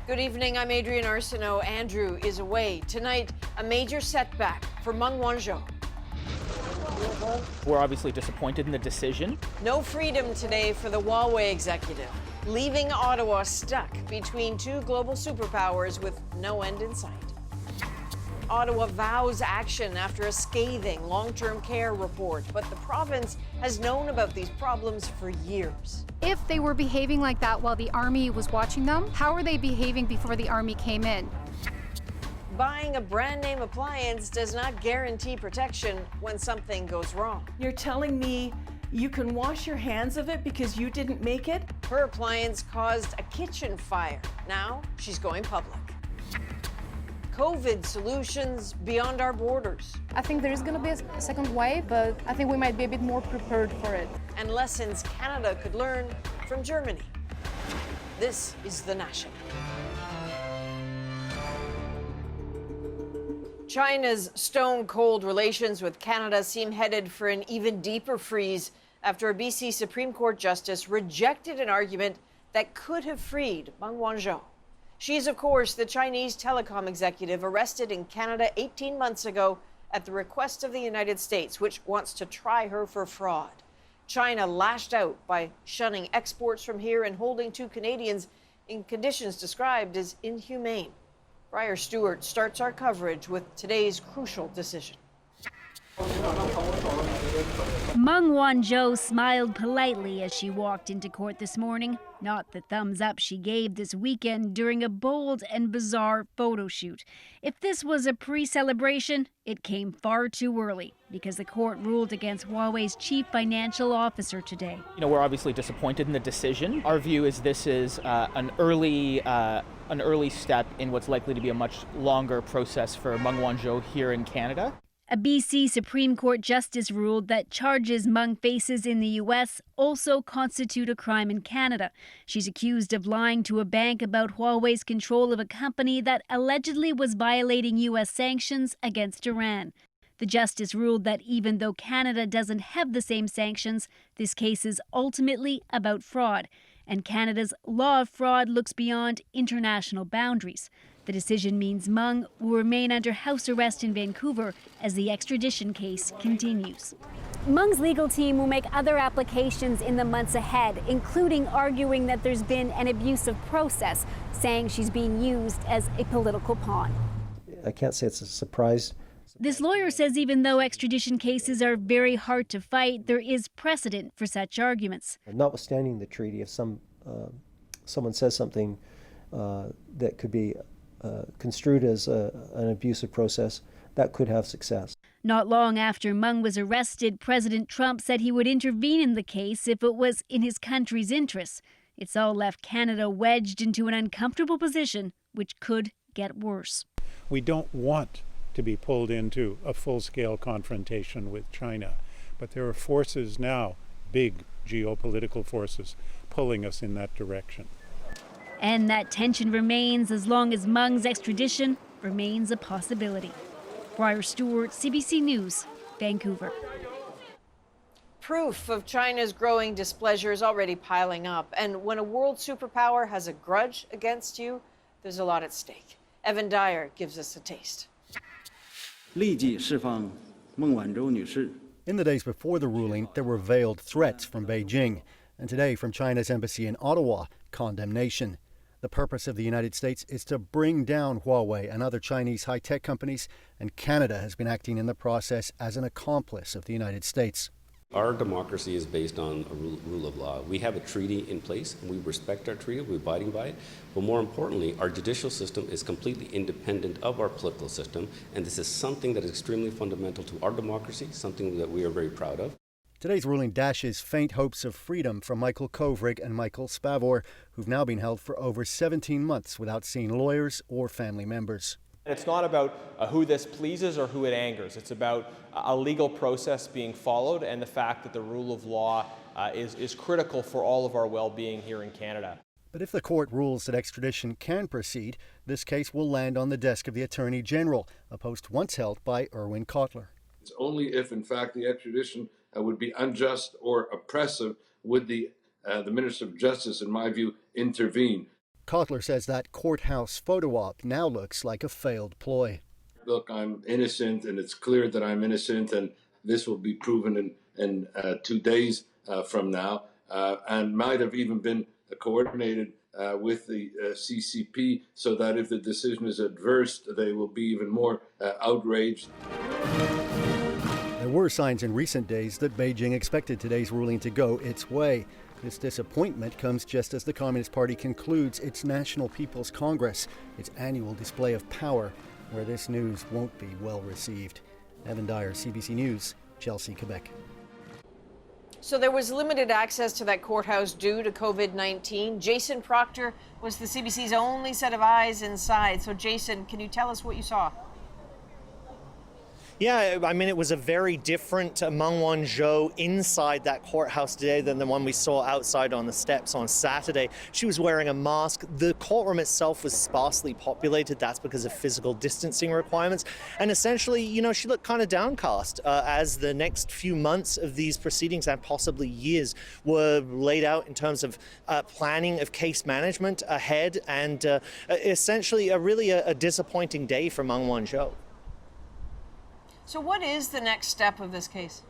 Good evening, I'm Adrian Arsenault. Andrew is away. Tonight, a major setback for Meng Wanzhou. We're obviously disappointed in the decision. No freedom today for the Huawei executive, leaving Ottawa stuck between two global superpowers with no end in sight. Ottawa vows action after a scathing long-term care report, but the province has known about these problems for years. If they were behaving like that while the army was watching them, how are they behaving before the army came in? Buying a brand name appliance does not guarantee protection when something goes wrong. You're telling me you can wash your hands of it because you didn't make it? Her appliance caused a kitchen fire. Now she's going public. COVID solutions beyond our borders. I think there is going to be a second wave, but I think we might be a bit more prepared for it. And lessons Canada could learn from Germany. This is The National. China's stone-cold relations with Canada seem headed for an even deeper freeze after a BC Supreme Court justice rejected an argument that could have freed Meng Wanzhou. She's, of course, the Chinese telecom executive arrested in Canada 18 months ago at the request of the United States, which wants to try her for fraud. China lashed out by shunning exports from here and holding two Canadians in conditions described as inhumane. Briar Stewart starts our coverage with today's crucial decision. Meng Wanzhou smiled politely as she walked into court this morning, not the thumbs up she gave this weekend during a bold and bizarre photo shoot. If this was a pre-celebration, it came far too early because the court ruled against Huawei's chief financial officer today. We're obviously disappointed in the decision. Our view is this is an early step in what's likely to be a much longer process for Meng Wanzhou here in Canada. A BC Supreme Court justice ruled that charges Meng faces in the U.S. also constitute a crime in Canada. She's accused of lying to a bank about Huawei's control of a company that allegedly was violating U.S. sanctions against Iran. The justice ruled that even though Canada doesn't have the same sanctions, this case is ultimately about fraud, and Canada's law of fraud looks beyond international boundaries. The decision means Meng will remain under house arrest in Vancouver as the extradition case continues. Meng's legal team will make other applications in the months ahead, including arguing that there's been an abusive process, saying she's being used as a political pawn. I can't say it's a surprise. This lawyer says even though extradition cases are very hard to fight, there is precedent for such arguments. Notwithstanding the treaty, if someone says something that could be construed as an abusive process, that could have success. Not long after Meng was arrested, President Trump said he would intervene in the case if it was in his country's interests. It's all left Canada wedged into an uncomfortable position, which could get worse. We don't want to be pulled into a full-scale confrontation with China, but there are forces now, big geopolitical forces, pulling us in that direction. And that tension remains as long as Meng's extradition remains a possibility. Briar Stewart, CBC News, Vancouver. Proof of China's growing displeasure is already piling up. And when a world superpower has a grudge against you, there's a lot at stake. Evan Dyer gives us a taste. In the days before the ruling, there were veiled threats from Beijing. And today, from China's embassy in Ottawa, condemnation. The purpose of the United States is to bring down Huawei and other Chinese high-tech companies, and Canada has been acting in the process as an accomplice of the United States. Our democracy is based on a rule of law. We have a treaty in place, and we respect our treaty, we're abiding by it. But more importantly, our judicial system is completely independent of our political system, and this is something that is extremely fundamental to our democracy, something that we are very proud of. Today's ruling dashes faint hopes of freedom from Michael Kovrig and Michael Spavor, who've now been held for over 17 months without seeing lawyers or family members. It's not about who this pleases or who it angers. It's about a legal process being followed and the fact that the rule of law is critical for all of our well-being here in Canada. But if the court rules that extradition can proceed, this case will land on the desk of the Attorney General, a post once held by Irwin Cotler. It's only if, in fact, the extradition would be unjust or oppressive would the Minister of Justice, in my view, intervene. Kotler says that courthouse photo op now looks like a failed ploy. Look, I'm innocent, and it's clear that I'm innocent, and this will be proven in 2 days from now, and might have even been coordinated with the CCP, so that if the decision is adverse, they will be even more outraged. There were signs in recent days that Beijing expected today's ruling to go its way. This disappointment comes just as the Communist Party concludes its National People's Congress, its annual display of power, where this news won't be well received. Evan Dyer, CBC News, Chelsea, Quebec. So there was limited access to that courthouse due to COVID-19. Jason Proctor was the CBC's only set of eyes inside. So Jason, can you tell us what you saw? Yeah, I mean, it was a very different Meng Wanzhou inside that courthouse today than the one we saw outside on the steps on Saturday. She was wearing a mask. The courtroom itself was sparsely populated. That's because of physical distancing requirements. And essentially, you know, she looked kind of downcast as the next few months of these proceedings and possibly years were laid out in terms of planning of case management ahead, and essentially a disappointing day for Meng Wanzhou. So what is the next step of this case?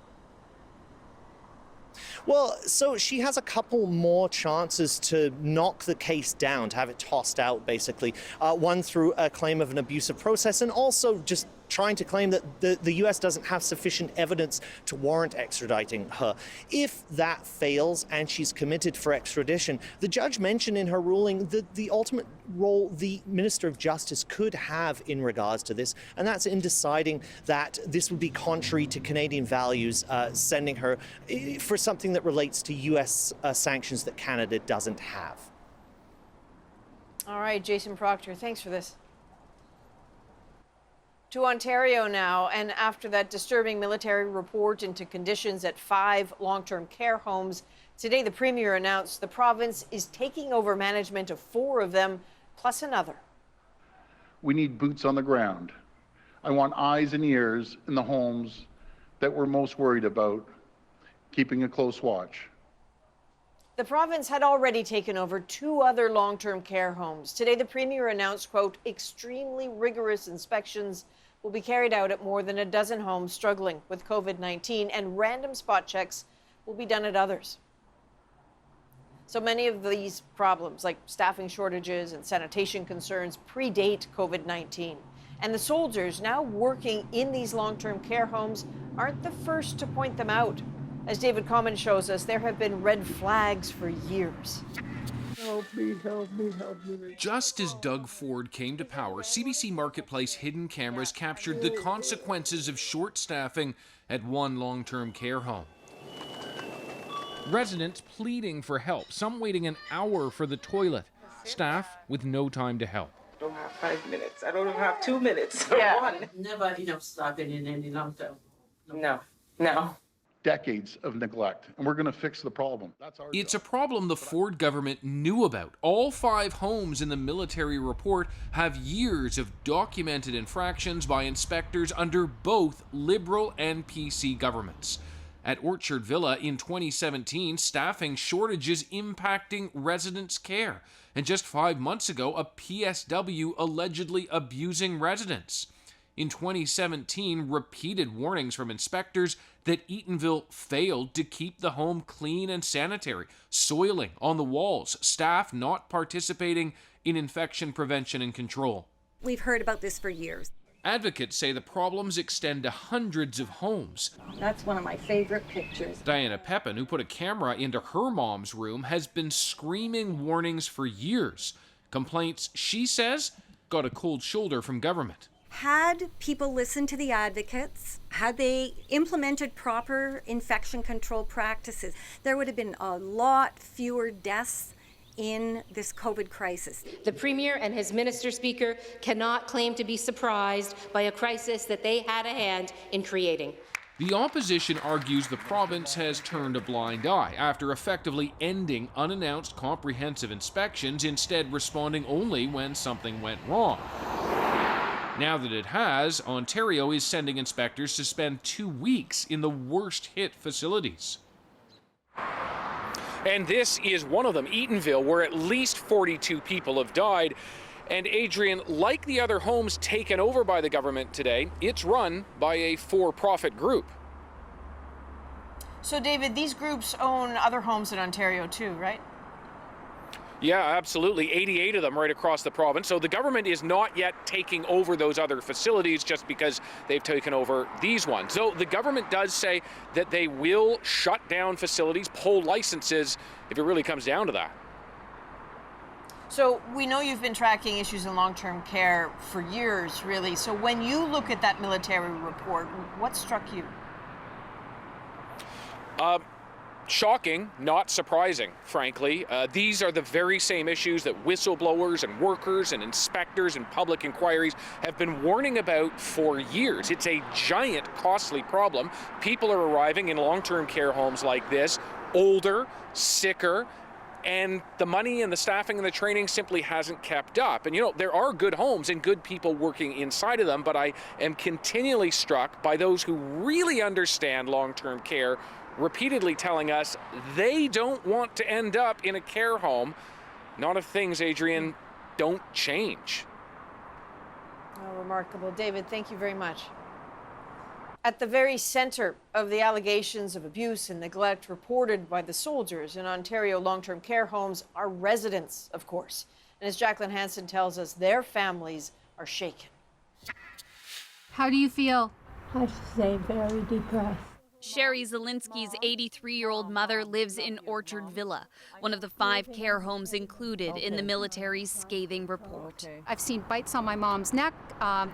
Well, so she has a couple more chances to knock the case down, to have it tossed out, basically. One through a claim of an abusive process, and also just trying to claim that the U.S. doesn't have sufficient evidence to warrant extraditing her. If that fails and she's committed for extradition, the judge mentioned in her ruling that the ultimate role the Minister of Justice could have in regards to this, and that's in deciding that this would be contrary to Canadian values, sending her for something that relates to U.S. Sanctions that Canada doesn't have. All right, Jason Proctor, thanks for this. To Ontario now, and after that disturbing military report into conditions at 5 long-term care homes, today the Premier announced the province is taking over management of 4 of them, plus another. We need boots on the ground. I want eyes and ears in the homes that we're most worried about, keeping a close watch. The province had already taken over 2 other long-term care homes. Today the Premier announced, quote, extremely rigorous inspections will be carried out at more than a dozen homes struggling with COVID-19, and random spot checks will be done at others. So many of these problems, like staffing shortages and sanitation concerns, predate COVID-19. And the soldiers now working in these long-term care homes aren't the first to point them out. As David Common shows us, there have been red flags for years. Help me, help me, help me. Just as Doug Ford came to power, CBC Marketplace hidden cameras captured the consequences of short staffing at one long-term care home. Residents pleading for help, some waiting an hour for the toilet. Staff with no time to help. I don't have 5 minutes. I don't even have 2 minutes. Yeah. Never enough staffing in any long-term. No. Decades of neglect, and we're going to fix the problem. That's our It's job. a problem the Ford government knew about. All 5 homes in the military report have years of documented infractions by inspectors under both Liberal and PC governments. At Orchard Villa in 2017, staffing shortages impacting residents' care. And just 5 months ago, a PSW allegedly abusing residents. In 2017, repeated warnings from inspectors that Eatonville failed to keep the home clean and sanitary, soiling on the walls, staff not participating in infection prevention and control. We've heard about this for years. Advocates say the problems extend to hundreds of homes. That's one of my favorite pictures. Diana Pepin, who put a camera into her mom's room, has been screaming warnings for years. Complaints, she says, got a cold shoulder from government. Had people listened to the advocates, had they implemented proper infection control practices, there would have been a lot fewer deaths in this COVID crisis. The Premier and his Minister Speaker cannot claim to be surprised by a crisis that they had a hand in creating. The opposition argues the province has turned a blind eye after effectively ending unannounced comprehensive inspections, instead responding only when something went wrong. Now that it has, Ontario is sending inspectors to spend 2 weeks in the worst-hit facilities. And this is one of them, Eatonville, where at least 42 people have died. And Adrian, like the other homes taken over by the government today, it's run by a for-profit group. So, David, these groups own other homes in Ontario too, right? Yeah, absolutely. 88 of them right across the province. So the government is not yet taking over those other facilities just because they've taken over these ones. So the government does say that they will shut down facilities, pull licenses, if it really comes down to that. So we know you've been tracking issues in long-term care for years, really. So when you look at that military report, what struck you? Shocking, not surprising, frankly. These are the very same issues that whistleblowers and workers and inspectors and public inquiries have been warning about for years. It's a giant, costly problem. People are arriving in long-term care homes like this, older, sicker, and the money and the staffing and the training simply hasn't kept up. And you know, there are good homes and good people working inside of them, but I am continually struck by those who really understand long-term care repeatedly telling us they don't want to end up in a care home. Not if things, Adrian, don't change. Oh, remarkable. David, thank you very much. At the very center of the allegations of abuse and neglect reported by the soldiers in Ontario long-term care homes are residents, of course. And as Jacqueline Hansen tells us, their families are shaken. How do you feel? I should say very depressed. Sherry Zielinski's 83-year-old mother lives in Orchard Villa, one of the 5 care homes included in the military's scathing report. I've seen bites on my mom's neck,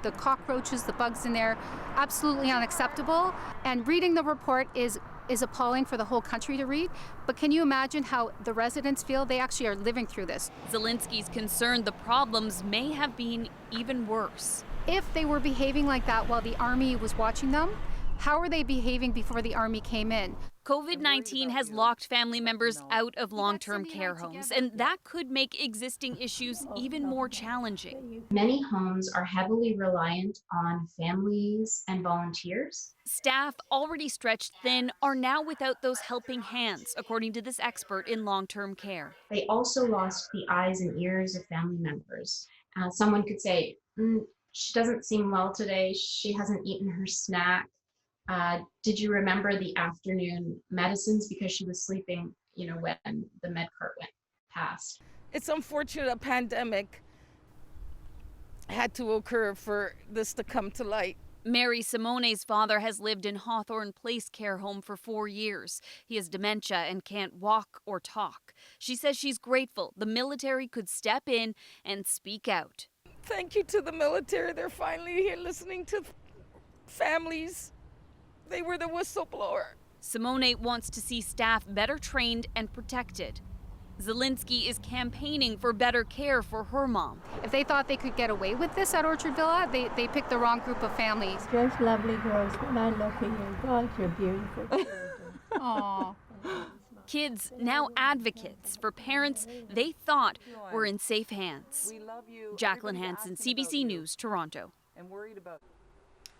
the cockroaches, the bugs in there, absolutely unacceptable. And reading the report is appalling for the whole country to read. But can you imagine how the residents feel? They actually are living through this. Zielinski's concerned the problems may have been even worse. If they were behaving like that while the army was watching them, how are they behaving before the army came in? COVID-19 has locked family members out of long-term care homes, and that could make existing issues even more challenging. Many homes are heavily reliant on families and volunteers. Staff, already stretched thin, are now without those helping hands, according to this expert in long-term care. They also lost the eyes and ears of family members. Someone could say, she doesn't seem well today, she hasn't eaten her snack. Did you remember the afternoon medicines because she was sleeping, when the med cart went past? It's unfortunate a pandemic had to occur for this to come to light. Mary Simone's father has lived in Hawthorne Place care home for 4 years. He has dementia and can't walk or talk. She says she's grateful the military could step in and speak out. Thank you to the military. They're finally here listening to families. They were the whistleblower. Simone wants to see staff better trained and protected. Zielinski is campaigning for better care for her mom. If they thought they could get away with this at Orchard Villa, they picked the wrong group of families. Just lovely girls. When I look at you, God, you're beautiful children. Aww. Kids now advocates for parents they thought were in safe hands. Jacqueline Hansen, CBC News, Toronto.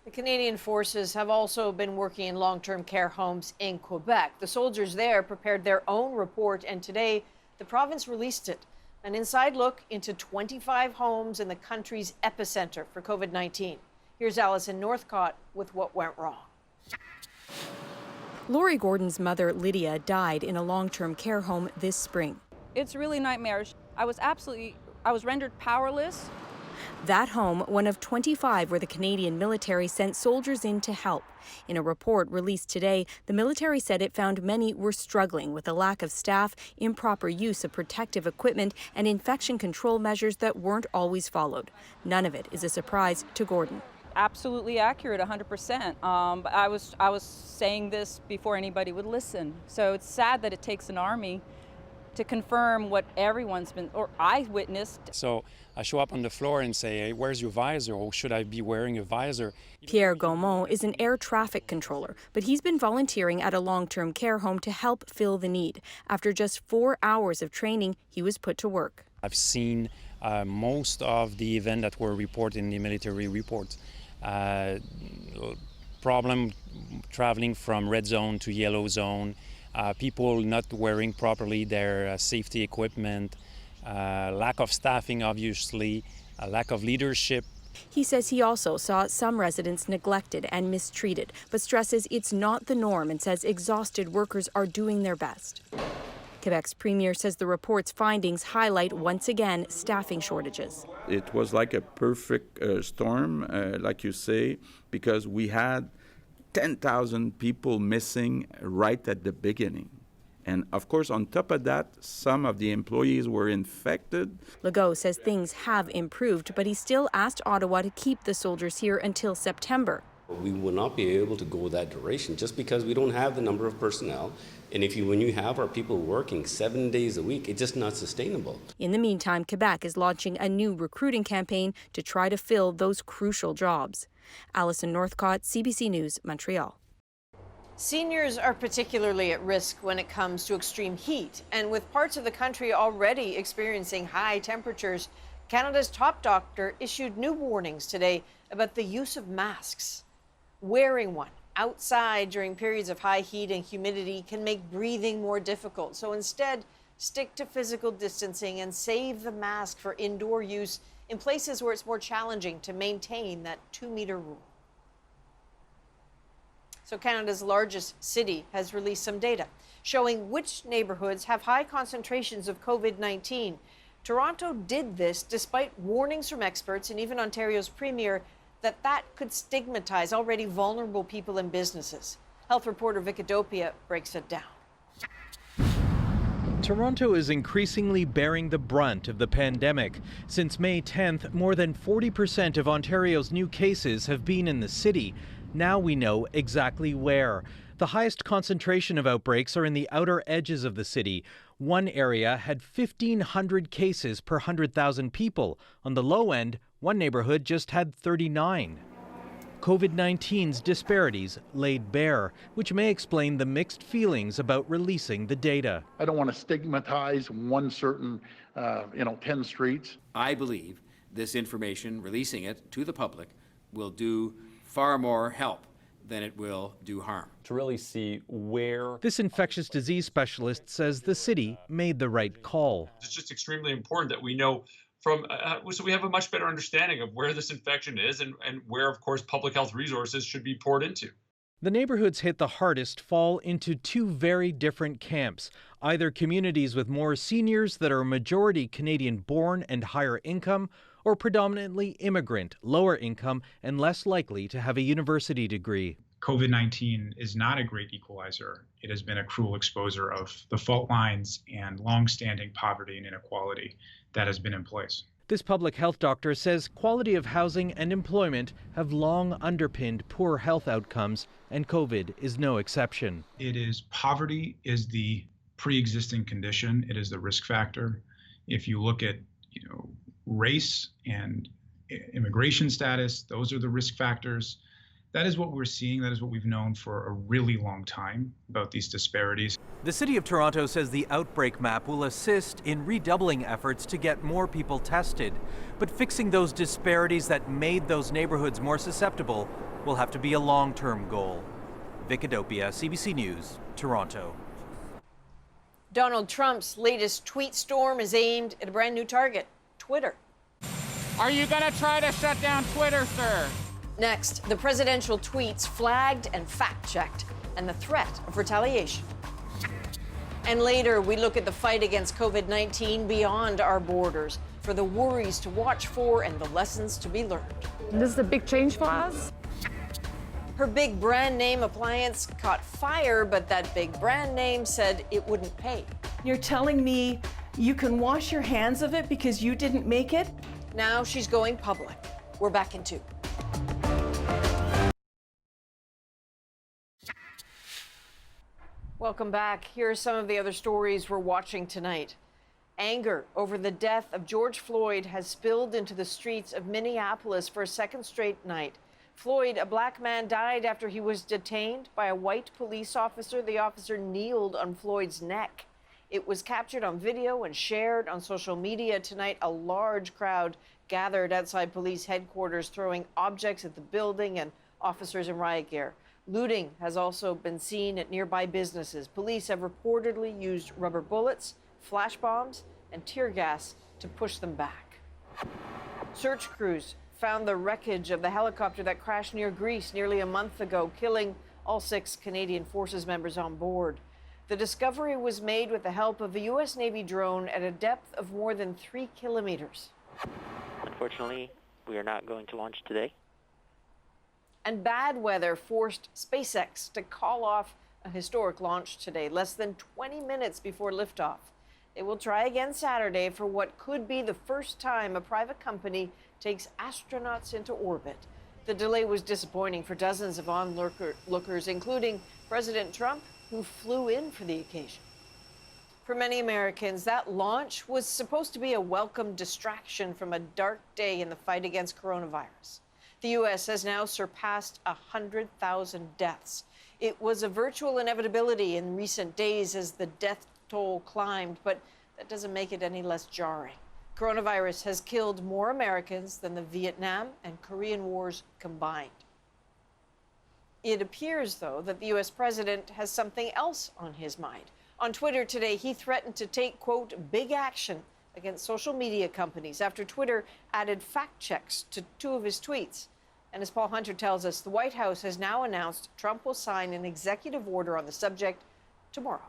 The Canadian forces have also been working in long-term care homes in Quebec. The soldiers there prepared their own report, and today the province released it. An inside look into 25 homes in the country's epicenter for COVID-19. Here's Alison Northcott with what went wrong. Lori Gordon's mother, Lydia, died in a long-term care home this spring. It's really nightmarish. I was rendered powerless. That home, one of 25 where the Canadian military sent soldiers in to help. In a report released today, the military said it found many were struggling with a lack of staff, improper use of protective equipment, and infection control measures that weren't always followed. None of it is a surprise to Gordon. Absolutely accurate, 100%. I was saying this before anybody would listen. So it's sad that it takes an army to confirm what everyone's been, or I witnessed. So I show up on the floor and say, hey, where's your visor? Or should I be wearing a visor? Pierre Gaumont is an air traffic controller, but he's been volunteering at a long-term care home to help fill the need. After just 4 hours of training, he was put to work. I've seen most of the events that were reported in the military reports. Problem traveling from red zone to yellow zone, people not wearing properly their safety equipment, lack of staffing, obviously, a lack of leadership. He says he also saw some residents neglected and mistreated, but stresses it's not the norm and says exhausted workers are doing their best. Quebec's premier says the report's findings highlight once again staffing shortages. It was like a perfect storm, like you say, because we had 10,000 people missing right at the beginning. And of course, on top of that, some of the employees were infected. Legault says things have improved, but he still asked Ottawa to keep the soldiers here until September. We will not be able to go that duration just because we don't have the number of personnel. And when you have our people working 7 days a week, it's just not sustainable. In the meantime, Quebec is launching a new recruiting campaign to try to fill those crucial jobs. Alison Northcott, CBC News, Montreal. Seniors are particularly at risk when it comes to extreme heat. And with parts of the country already experiencing high temperatures, Canada's top doctor issued new warnings today about the use of masks. Wearing one outside during periods of high heat and humidity can make breathing more difficult. So instead, stick to physical distancing and save the mask for indoor use in places where it's more challenging to maintain that 2-meter rule. So Canada's largest city has released some data showing which neighborhoods have high concentrations of COVID-19. Toronto did this despite warnings from experts and even Ontario's premier that could stigmatize already vulnerable people and businesses. Health reporter Vicadopia breaks it down. Toronto is increasingly bearing the brunt of the pandemic. Since May 10th, more than 40% of Ontario's new cases have been in the city. Now we know exactly where. The highest concentration of outbreaks are in the outer edges of the city. One area had 1,500 cases per 100,000 people. On the low end, one neighborhood just had 39. COVID-19's disparities laid bare, which may explain the mixed feelings about releasing the data. I don't want to stigmatize one certain, 10 streets. I believe this information, releasing it to the public, will do far more help than it will do harm. To really see where. This infectious disease specialist says the city made the right call. It's just extremely important that we know so we have a much better understanding of where this infection is and where, of course, public health resources should be poured into. The neighborhoods hit the hardest fall into two very different camps, either communities with more seniors that are majority Canadian-born and higher income, or predominantly immigrant, lower income, and less likely to have a university degree. COVID-19 is not a great equalizer. It has been a cruel exposer of the fault lines and long-standing poverty and inequality that has been in place. This public health doctor says quality of housing and employment have long underpinned poor health outcomes, and COVID is no exception. Poverty is the pre-existing condition. It is the risk factor. If you look at, race and immigration status, those are the risk factors. That is what we're seeing. That is what we've known for a really long time about these disparities. The City of Toronto says the outbreak map will assist in redoubling efforts to get more people tested. But fixing those disparities that made those neighborhoods more susceptible will have to be a long-term goal. Vicadopia, CBC News, Toronto. Donald Trump's latest tweet storm is aimed at a brand new target, Twitter. Are you going to try to shut down Twitter, sir? Next, the presidential tweets flagged and fact-checked, and the threat of retaliation. And later, we look at the fight against COVID-19 beyond our borders, for the worries to watch for and the lessons to be learned. This is a big change for us. Her big brand name appliance caught fire, but that big brand name said it wouldn't pay. You're telling me you can wash your hands of it because you didn't make it? Now she's going public. We're back in 2. Welcome back. Here are some of the other stories we're watching tonight. Anger over the death of George Floyd has spilled into the streets of Minneapolis for a second straight night. Floyd, a black man, died after he was detained by a white police officer. The officer kneeled on Floyd's neck. It was captured on video and shared on social media tonight. A large crowd gathered outside police headquarters, throwing objects at the building and officers in riot gear. Looting has also been seen at nearby businesses. Police have reportedly used rubber bullets, flash bombs, and tear gas to push them back. Search crews found the wreckage of the helicopter that crashed near Greece nearly a month ago, killing all 6 Canadian Forces members on board. The discovery was made with the help of a U.S. Navy drone at a depth of more than 3 kilometers. Unfortunately, we are not going to launch today. And bad weather forced SpaceX to call off a historic launch today, less than 20 minutes before liftoff. They will try again Saturday for what could be the first time a private company takes astronauts into orbit. The delay was disappointing for dozens of onlookers, including President Trump, who flew in for the occasion. For many Americans, that launch was supposed to be a welcome distraction from a dark day in the fight against coronavirus. The U.S. has now surpassed 100,000 deaths. It was a virtual inevitability in recent days as the death toll climbed, but that doesn't make it any less jarring. Coronavirus has killed more Americans than the Vietnam and Korean Wars combined. It appears, though, that the U.S. president has something else on his mind. On Twitter today, he threatened to take, quote, big action against social media companies after Twitter added fact checks to 2 of his tweets. And as Paul Hunter tells us, the White House has now announced Trump will sign an executive order on the subject tomorrow.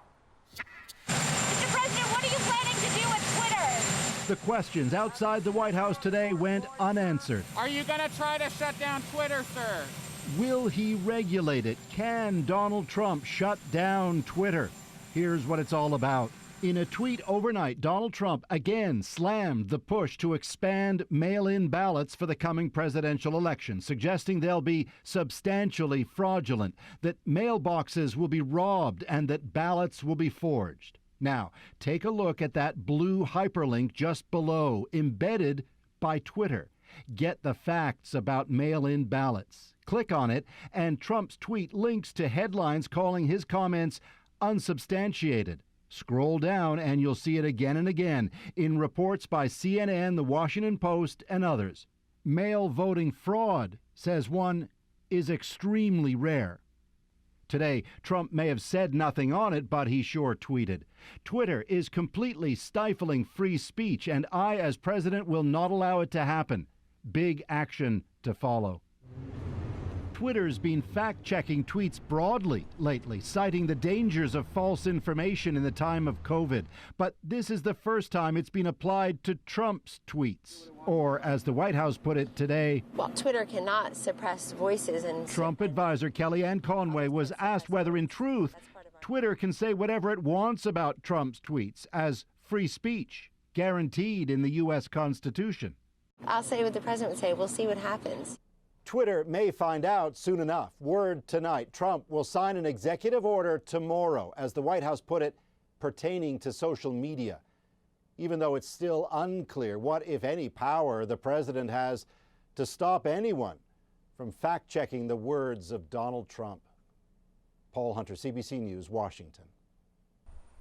Mr. President, what are you planning to do with Twitter? The questions outside the White House today went unanswered. Are you going to try to shut down Twitter, sir? Will he regulate it? Can Donald Trump shut down Twitter? Here's what it's all about. In a tweet overnight, Donald Trump again slammed the push to expand mail-in ballots for the coming presidential election, suggesting they'll be substantially fraudulent, that mailboxes will be robbed, and that ballots will be forged. Now, take a look at that blue hyperlink just below, embedded by Twitter. Get the facts about mail-in ballots. Click on it, and Trump's tweet links to headlines calling his comments unsubstantiated. Scroll down and you'll see it again and again in reports by CNN, The Washington Post, and others. Mail voting fraud, says one, is extremely rare. Today, Trump may have said nothing on it, but he sure tweeted. Twitter is completely stifling free speech, and I, as president, will not allow it to happen. Big action to follow. Twitter's been fact-checking tweets broadly lately, citing the dangers of false information in the time of COVID. But this is the first time it's been applied to Trump's tweets. Or, as the White House put it today, while Twitter cannot suppress voices and... Trump advisor Kellyanne Conway was asked whether, in truth, Twitter can say whatever it wants about Trump's tweets as free speech, guaranteed in the U.S. Constitution. I'll say what the president would say. We'll see what happens. Twitter may find out soon enough. Word tonight, Trump will sign an executive order tomorrow, as the White House put it, pertaining to social media. Even though it's still unclear what, if any, power the president has to stop anyone from fact-checking the words of Donald Trump. Paul Hunter, CBC News, Washington.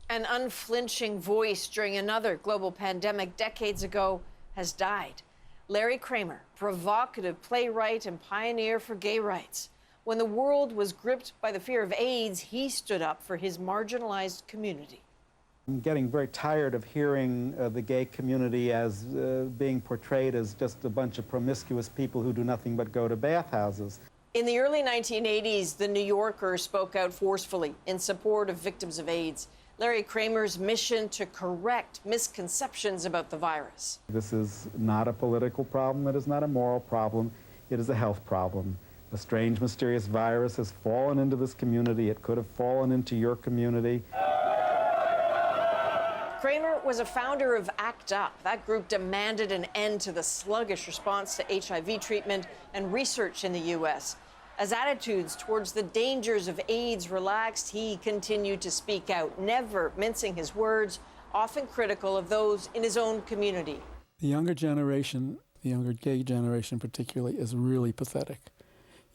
An unflinching voice during another global pandemic decades ago has died. Larry Kramer, provocative playwright and pioneer for gay rights. When the world was gripped by the fear of AIDS, he stood up for his marginalized community. I'm getting very tired of hearing the gay community as being portrayed as just a bunch of promiscuous people who do nothing but go to bathhouses. In the early 1980s, The New Yorker spoke out forcefully in support of victims of AIDS. Larry Kramer's mission to correct misconceptions about the virus. This is not a political problem. It is not a moral problem. It is a health problem. A strange, mysterious virus has fallen into this community. It could have fallen into your community. Kramer was a founder of ACT UP. That group demanded an end to the sluggish response to HIV treatment and research in the U.S. As attitudes towards the dangers of AIDS relaxed, he continued to speak out, never mincing his words, often critical of those in his own community. The younger generation, the younger gay generation particularly, is really pathetic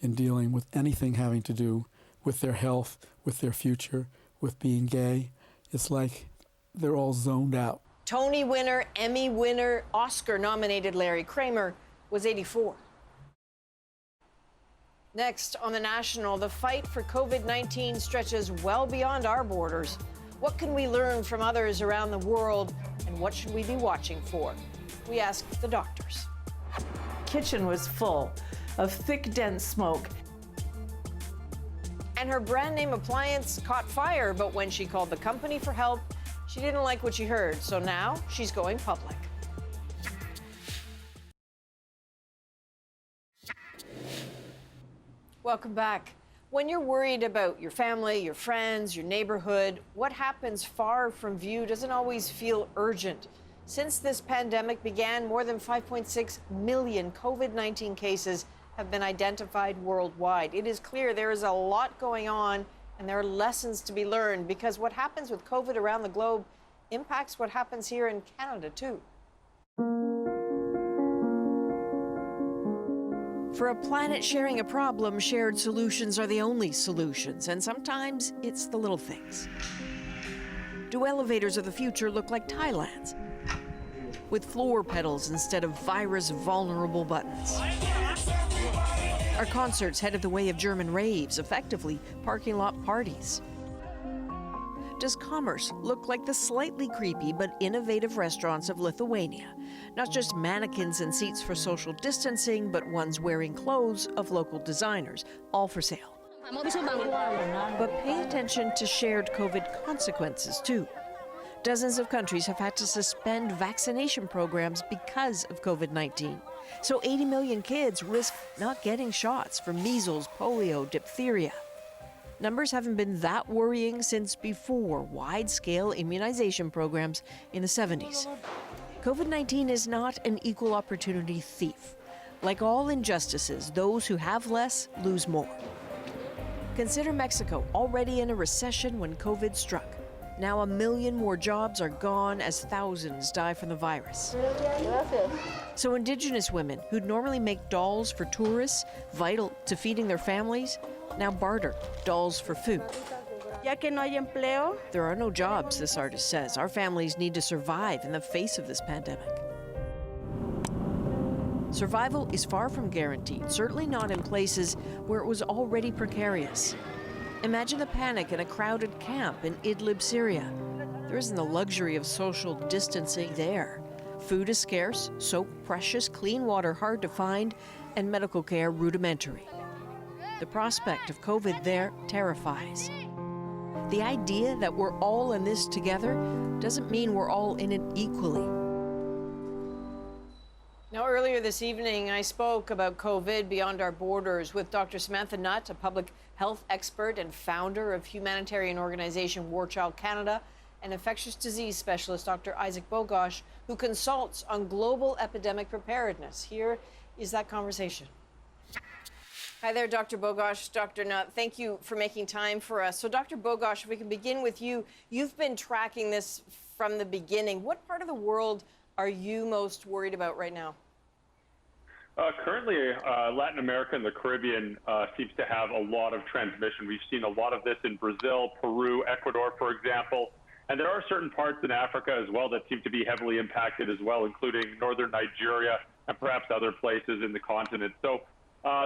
in dealing with anything having to do with their health, with their future, with being gay. It's like they're all zoned out. Tony winner, Emmy winner, Oscar-nominated Larry Kramer was 84. Next on The National, the fight for COVID-19 stretches well beyond our borders. What can we learn from others around the world, and what should we be watching for? We asked the doctors. Kitchen was full of thick, dense smoke. And her brand name appliance caught fire, but when she called the company for help, she didn't like what she heard, so now she's going public. Welcome back. When you're worried about your family, your friends, your neighborhood, what happens far from view doesn't always feel urgent. Since this pandemic began, more than 5.6 million COVID-19 cases have been identified worldwide. It is clear there is a lot going on, and there are lessons to be learned, because what happens with COVID around the globe impacts what happens here in Canada, too. For a planet sharing a problem, shared solutions are the only solutions, and sometimes it's the little things. Do elevators of the future look like Thailand's, with floor pedals instead of virus-vulnerable buttons? Are concerts headed the way of German raves, effectively parking lot parties? Does commerce look like the slightly creepy but innovative restaurants of Lithuania? Not just mannequins and seats for social distancing, but ones wearing clothes of local designers, all for sale. But pay attention to shared COVID consequences, too. Dozens of countries have had to suspend vaccination programs because of COVID-19. So 80 million kids risk not getting shots for measles, polio, diphtheria. Numbers haven't been that worrying since before wide-scale immunization programs in the 70s. COVID-19 is not an equal opportunity thief. Like all injustices, those who have less lose more. Consider Mexico, already in a recession when COVID struck. Now 1 million more jobs are gone as thousands die from the virus. So Indigenous women who'd normally make dolls for tourists, vital to feeding their families, now barter dolls for food. There are no jobs, this artist says. Our families need to survive in the face of this pandemic. Survival is far from guaranteed, certainly not in places where it was already precarious. Imagine the panic in a crowded camp in Idlib, Syria. There isn't the luxury of social distancing there. Food is scarce, soap precious, clean water hard to find, and medical care rudimentary. The prospect of COVID there terrifies. The idea that we're all in this together doesn't mean we're all in it equally. Now, earlier this evening, I spoke about COVID beyond our borders with Dr. Samantha Nutt, a public health expert and founder of humanitarian organization War Child Canada, and infectious disease specialist Dr. Isaac Bogosh, who consults on global epidemic preparedness. Here is that conversation. Hi there, Dr. Bogosh, Dr. Nutt. Thank you for making time for us. So, Dr. Bogosh, if we can begin with you, you've been tracking this from the beginning. What part of the world are you most worried about right now? Currently, Latin America and the Caribbean seems to have a lot of transmission. We've seen a lot of this in Brazil, Peru, Ecuador, for example. And there are certain parts in Africa as well that seem to be heavily impacted as well, including northern Nigeria and perhaps other places in the continent. So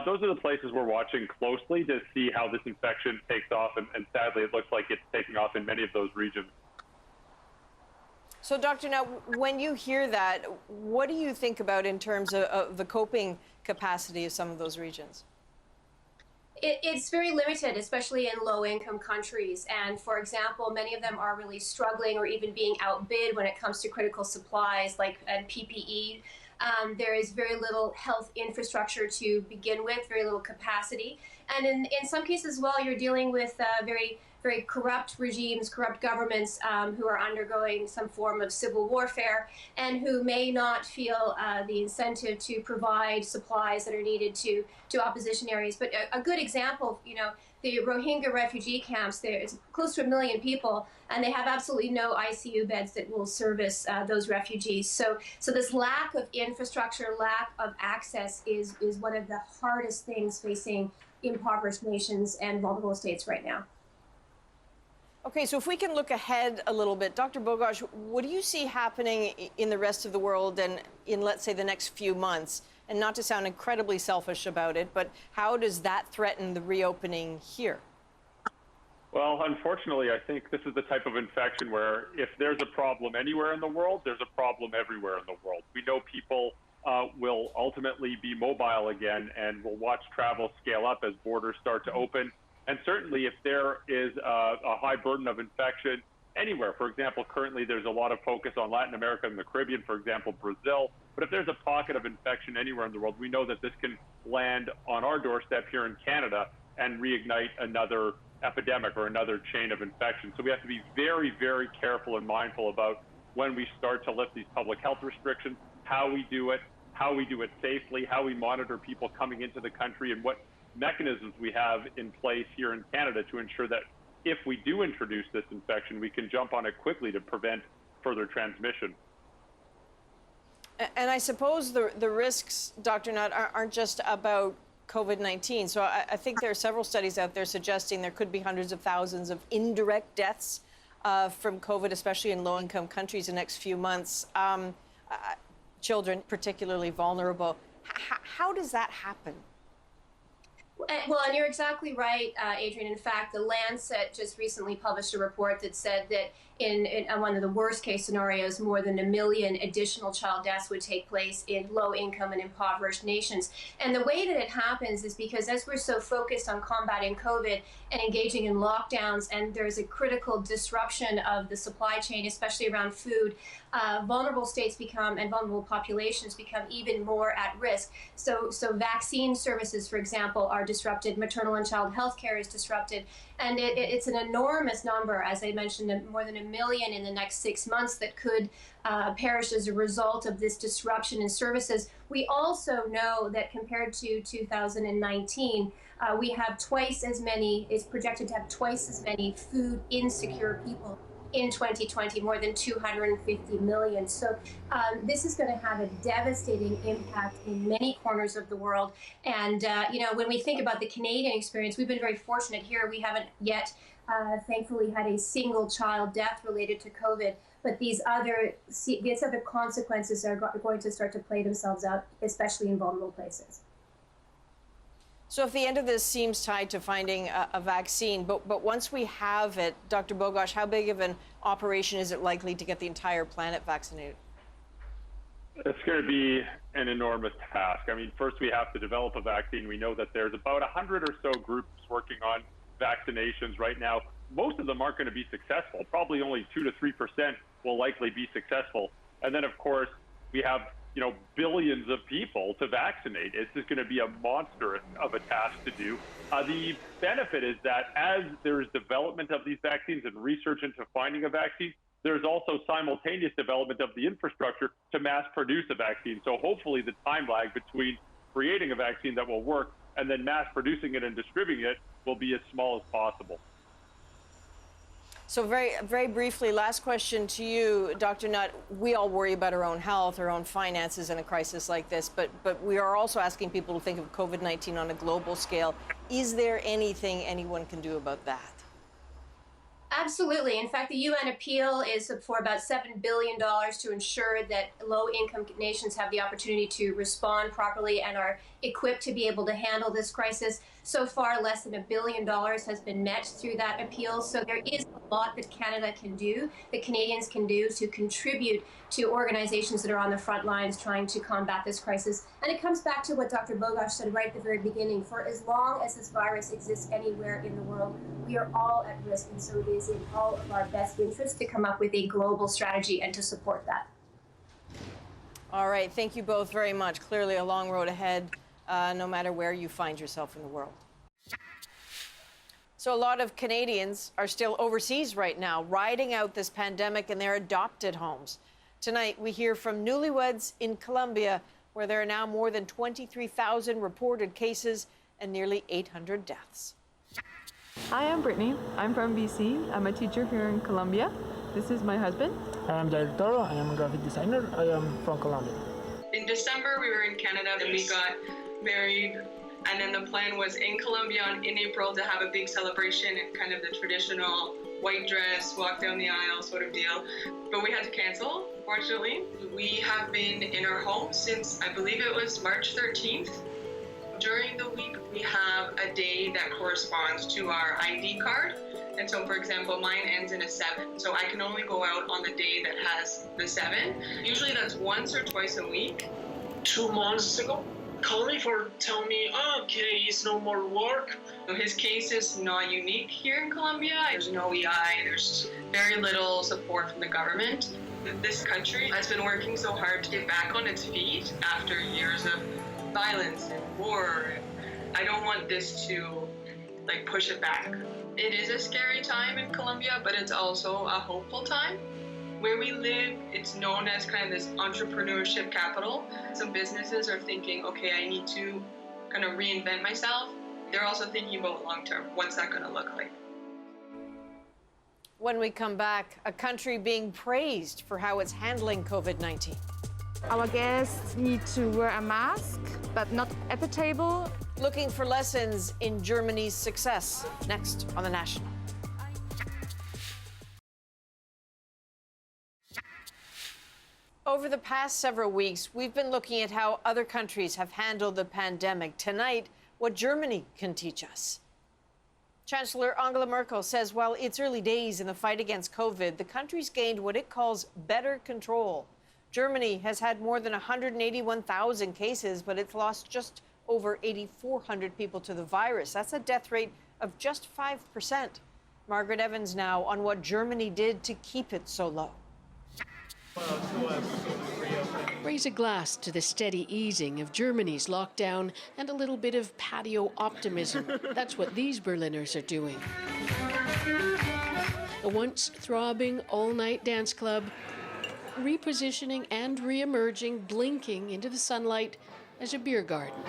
those are the places we're watching closely to see how this infection takes off. And sadly, it looks like it's taking off in many of those regions. So, Dr. Nutt, when you hear that, what do you think about in terms of the coping capacity of some of those regions? It's very limited, especially in low-income countries. And for example, many of them are really struggling or even being outbid when it comes to critical supplies like PPE. There is very little health infrastructure to begin with, very little capacity. And in some cases as well, you're dealing with very corrupt regimes, corrupt governments who are undergoing some form of civil warfare and who may not feel the incentive to provide supplies that are needed to opposition areas. But a good example, the Rohingya refugee camps, it's close to 1 million people, and they have absolutely no ICU beds that will service those refugees. So this lack of infrastructure, lack of access is one of the hardest things facing impoverished nations and vulnerable states right now. Okay, so if we can look ahead a little bit, Dr. Bogosh, what do you see happening in the rest of the world and in, let's say, the next few months? And not to sound incredibly selfish about it, but how does that threaten the reopening here? Well, unfortunately, I think this is the type of infection where if there's a problem anywhere in the world, there's a problem everywhere in the world. We know people will ultimately be mobile again, and will watch travel scale up as borders start to open. And certainly if there is a high burden of infection anywhere, for example, currently there's a lot of focus on Latin America and the Caribbean, for example, Brazil. But if there's a pocket of infection anywhere in the world, we know that this can land on our doorstep here in Canada and reignite another epidemic or another chain of infection. So we have to be very, very careful and mindful about when we start to lift these public health restrictions, how we do it safely, how we monitor people coming into the country, and what mechanisms we have in place here in Canada to ensure that if we do introduce this infection, we can jump on it quickly to prevent further transmission. And I suppose the risks, Dr. Nutt, aren't just about COVID-19. So I think there are several studies out there suggesting there could be hundreds of thousands of indirect deaths from COVID, especially in low-income countries in the next few months. Children particularly vulnerable. How does that happen? Well, and you're exactly right, Adrian. In fact, The Lancet just recently published a report that said that in one of the worst case scenarios, more than 1 million additional child deaths would take place in low income and impoverished nations. And the way that it happens is because as we're so focused on combating COVID and engaging in lockdowns, and there's a critical disruption of the supply chain, especially around food, vulnerable states and vulnerable populations become even more at risk. So vaccine services, for example, are disrupted. Maternal and child health care is disrupted. And it's an enormous number, as I mentioned, more than 1 million in the next 6 months that could perish as a result of this disruption in services. We also know that compared to 2019, we have twice as many, it's projected to have twice as many food insecure people in 2020, more than 250 million. So this is going to have a devastating impact in many corners of the world. And, when we think about the Canadian experience, we've been very fortunate here. We haven't yet, thankfully, had a single child death related to COVID. But these other consequences are going to start to play themselves out, especially in vulnerable places. So if the end of this seems tied to finding a vaccine, but once we have it, Dr. Bogosh, how big of an operation is it likely to get the entire planet vaccinated? It's going to be an enormous task. I mean, first we have to develop a vaccine. We know that there's about 100 or so groups working on vaccinations right now. Most of them aren't going to be successful. Probably only 2 to 3% will likely be successful. And then, of course, we have billions of people to vaccinate. It's just going to be a monster of a task to do. The benefit is that as there is development of these vaccines and research into finding a vaccine, there's also simultaneous development of the infrastructure to mass produce a vaccine. So hopefully the time lag between creating a vaccine that will work and then mass producing it and distributing it will be as small as possible. So very, very briefly, last question to you, Dr. Nutt. We all worry about our own health, our own finances in a crisis like this, but we are also asking people to think of COVID-19 on a global scale. Is there anything anyone can do about that? Absolutely. In fact, the UN appeal is for about $7 billion to ensure that low-income nations have the opportunity to respond properly and are equipped to be able to handle this crisis. So far, less than $1 billion has been met through that appeal. So there is a lot that Canada can do, that Canadians can do to contribute to organizations that are on the front lines trying to combat this crisis. And it comes back to what Dr. Bogosh said right at the very beginning. For as long as this virus exists anywhere in the world, we are all at risk. And so it is in all of our best interest to come up with a global strategy and to support that. All right. Thank you both very much. Clearly a long road ahead, no matter where you find yourself in the world. So a lot of Canadians are still overseas right now, riding out this pandemic in their adopted homes. Tonight, we hear from newlyweds in Colombia, where there are now more than 23,000 reported cases and nearly 800 deaths. Hi, I'm Brittany. I'm from BC. I'm a teacher here in Colombia. This is my husband. I'm Jair Toro. I am a graphic designer. I am from Colombia. In December, we were in Canada and we got married. And then the plan was in Colombia in April to have a big celebration and kind of the traditional white dress, walk down the aisle sort of deal. But we had to cancel. unfortunately. We have been in our home since, I believe it was March 13th. During the week, we have a day that corresponds to our ID card. And so, for example, mine ends in a 7. So I can only go out on the day that has the 7. Usually that's once or twice a week. 2 months ago, call me for tell me, oh, okay, it's no more work. His case is not unique here in Colombia. There's no EI, there's very little support from the government. This country has been working so hard to get back on its feet after years of violence and war. I don't want this to push it back. It is a scary time in Colombia, but it's also a hopeful time. Where we live, it's known as kind of this entrepreneurship capital. Some businesses are thinking, okay, I need to kind of reinvent myself. They're also thinking about long term. What's that going to look like? When we come back, a country being praised for how it's handling COVID-19. Our guests need to wear a mask, but not at the table. Looking for lessons in Germany's success. Next on The National. Over the past several weeks, we've been looking at how other countries have handled the pandemic. Tonight, what Germany can teach us. Chancellor Angela Merkel says while it's early days in the fight against COVID, the country's gained what it calls better control. Germany has had more than 181,000 cases, but it's lost just over 8,400 people to the virus. That's a death rate of just 5%. Margaret Evans now on what Germany did to keep it so low. Raise a glass to the steady easing of Germany's lockdown and a little bit of patio optimism. That's what these Berliners are doing. A once throbbing all-night dance club, repositioning and re-emerging, blinking into the sunlight as a beer garden.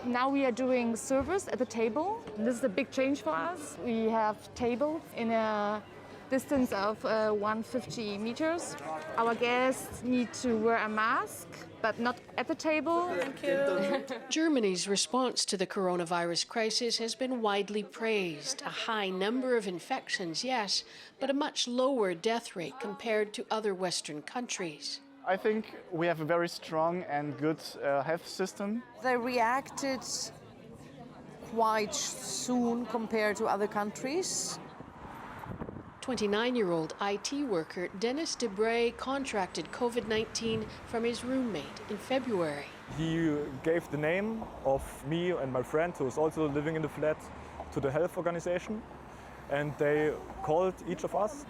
Now we are doing service at the table. This is a big change for us. We have tables in a distance of 150 meters. Our guests need to wear a mask, but not at the table. Thank you. Germany's response to the coronavirus crisis has been widely praised. A high number of infections, yes, but a much lower death rate compared to other Western countries. I think we have a very strong and good health system. They reacted quite soon compared to other countries. 29-year-old IT worker Dennis Debray contracted COVID-19 from his roommate in February. He gave the name of me and my friend, who is also living in the flat, to the health organization, and they called each of us.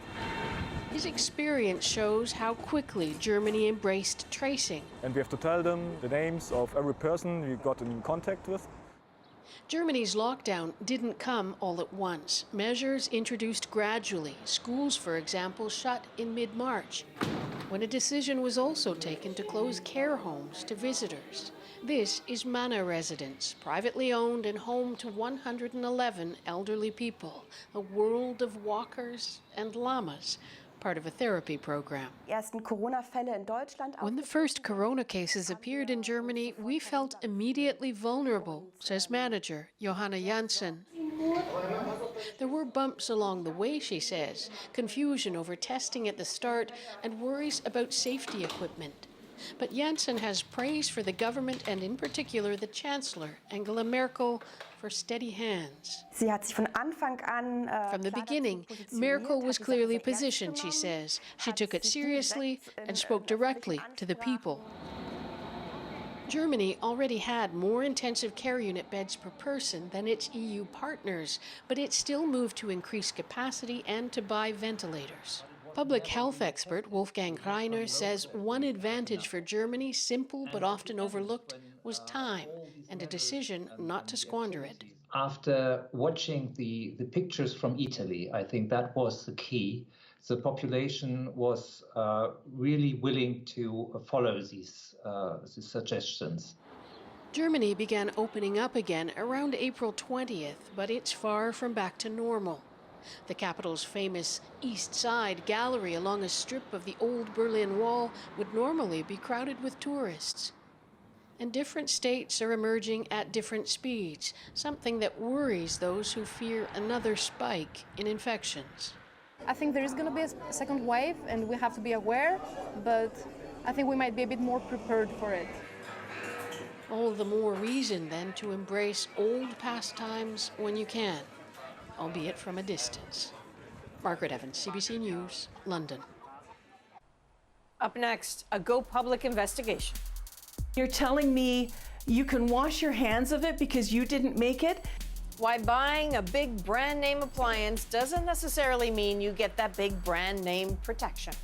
His experience shows how quickly Germany embraced tracing. And we have to tell them the names of every person we got in contact with. Germany's lockdown didn't come all at once. Measures introduced gradually. Schools, for example, shut in mid-March, when a decision was also taken to close care homes to visitors. This is Mana Residence, privately owned and home to 111 elderly people, a world of walkers and llamas, part of a therapy program. When the first corona cases appeared in Germany, we felt immediately vulnerable, says manager Johanna Janssen. There were bumps along the way, she says, confusion over testing at the start and worries about safety equipment. But Janssen has praise for the government and in particular the Chancellor, Angela Merkel, for steady hands. From the beginning, Merkel was clearly positioned, she says. She took it seriously and spoke directly to the people. Germany already had more intensive care unit beds per person than its EU partners, but it still moved to increase capacity and to buy ventilators. Public health expert Wolfgang Kramer says one advantage for Germany, simple but often overlooked, was time and a decision not to squander it. After watching the pictures from Italy, I think that was the key. The population was really willing to follow these suggestions. Germany began opening up again around April 20th, but it's far from back to normal. The capital's famous East Side gallery along a strip of the old Berlin Wall would normally be crowded with tourists. And different states are emerging at different speeds, something that worries those who fear another spike in infections. I think there is going to be a second wave, and we have to be aware, but I think we might be a bit more prepared for it. All the more reason, then, to embrace old pastimes when you can, albeit from a distance. Margaret Evans, CBC News, London. Up next, a Go Public investigation. You're telling me you can wash your hands of it because you didn't make it? Why buying a big brand name appliance doesn't necessarily mean you get that big brand name protection.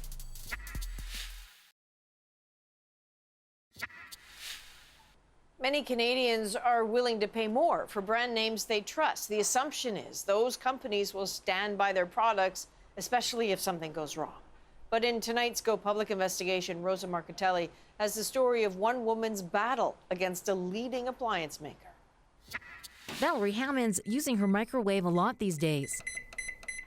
Many Canadians are willing to pay more for brand names they trust. The assumption is those companies will stand by their products, especially if something goes wrong. But in tonight's Go Public investigation, Rosa Marcatelli has the story of one woman's battle against a leading appliance maker. Valerie Hammond's using her microwave a lot these days.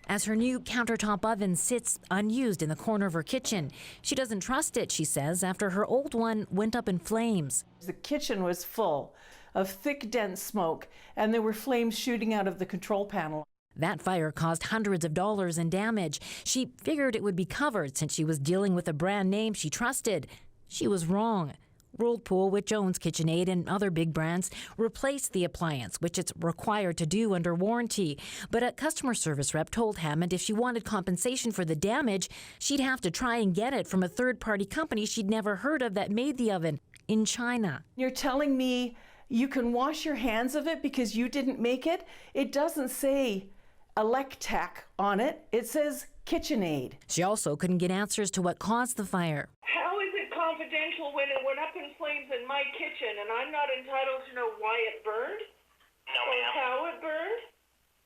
As her new countertop oven sits unused in the corner of her kitchen, she doesn't trust it, she says, after her old one went up in flames. The kitchen was full of thick, dense smoke, and there were flames shooting out of the control panel. That fire caused hundreds of dollars in damage. She figured it would be covered since she was dealing with a brand name she trusted. She was wrong. Whirlpool, with Jones KitchenAid and other big brands, replaced the appliance, which it's required to do under warranty. But a customer service rep told Hammond if she wanted compensation for the damage, she'd have to try and get it from a third-party company she'd never heard of that made the oven in China. You're telling me you can wash your hands of it because you didn't make it? It doesn't say Electech on it. It says KitchenAid. She also couldn't get answers to what caused the fire. How is it confidential when it went up in flames in my kitchen and I'm not entitled to know why it burned? No, or ma'am. how it burned?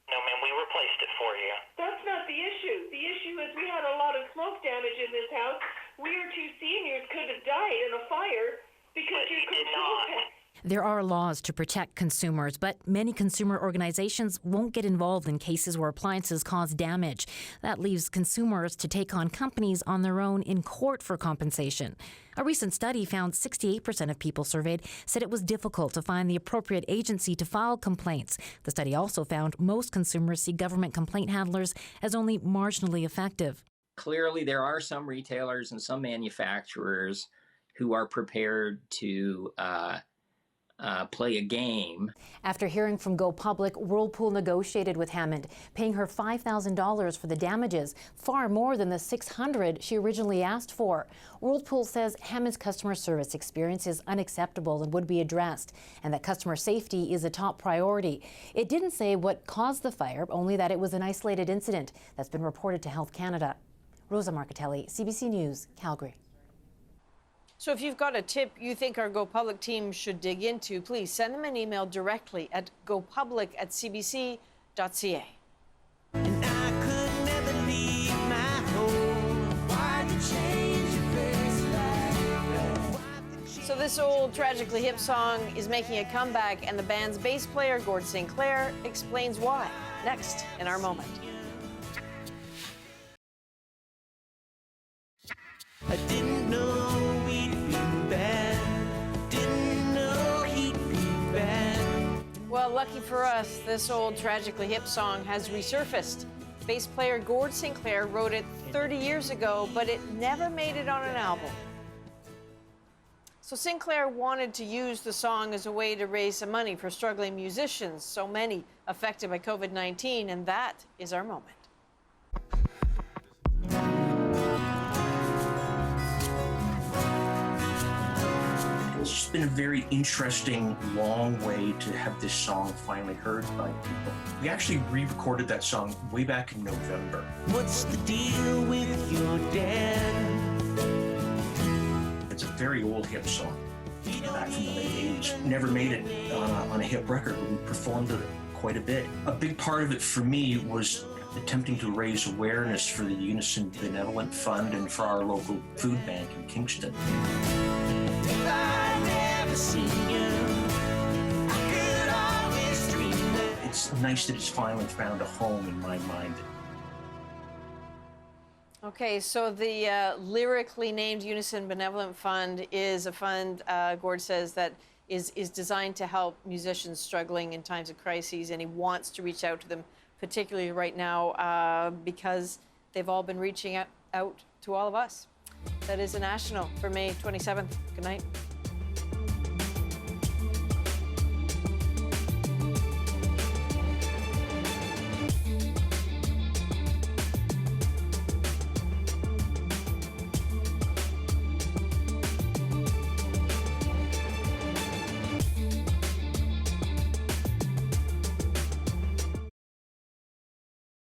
No, ma'am, we replaced it for you. That's not the issue. The issue is we had a lot of smoke damage in this house. We or two seniors could have died in a fire because your control panel. There are laws to protect consumers, but many consumer organizations won't get involved in cases where appliances cause damage. That leaves consumers to take on companies on their own in court for compensation. A recent study found 68% of people surveyed said it was difficult to find the appropriate agency to file complaints. The study also found most consumers see government complaint handlers as only marginally effective. Clearly, there are some retailers and some manufacturers who are prepared to play a game. After hearing from Go Public, Whirlpool negotiated with Hammond, paying her $5,000 for the damages, far more than the $600 she originally asked for. Whirlpool says Hammond's customer service experience is unacceptable and would be addressed, and that customer safety is a top priority. It didn't say what caused the fire, only that it was an isolated incident that's been reported to Health Canada. Rosa Marcatelli, CBC News, Calgary. So if you've got a tip you think our Go Public team should dig into, please send them an email directly at gopublic@cbc.ca. And I could never leave my home. Why'd you change your face like that? So this old Tragically Hip song is making a comeback, and the band's bass player, Gord St. Clair, explains why. Next in our moment. I didn't know we'd be bad. Didn't know he'd be bad. Well, lucky for us, this old Tragically Hip song has resurfaced. Bass player Gord St. Clair wrote it 30 years ago, but it never made it on an album. So St. Clair wanted to use the song as a way to raise some money for struggling musicians, so many affected by COVID-19, and that is our moment. It's just been a very interesting, long way to have this song finally heard by people. We actually re-recorded that song way back in November. What's the deal with your dad? It's a very old hip song, back from the late 80s. Never made it on a hip record, but we performed it quite a bit. A big part of it for me was attempting to raise awareness for the Unison Benevolent Fund and for our local food bank in Kingston. It's nice that it's finally found a home in my mind. Okay, so the lyrically named Unison Benevolent Fund is a fund, Gord says, that is designed to help musicians struggling in times of crises, and he wants to reach out to them, particularly right now, because they've all been reaching out to all of us. That is a national for May 27th. Good night.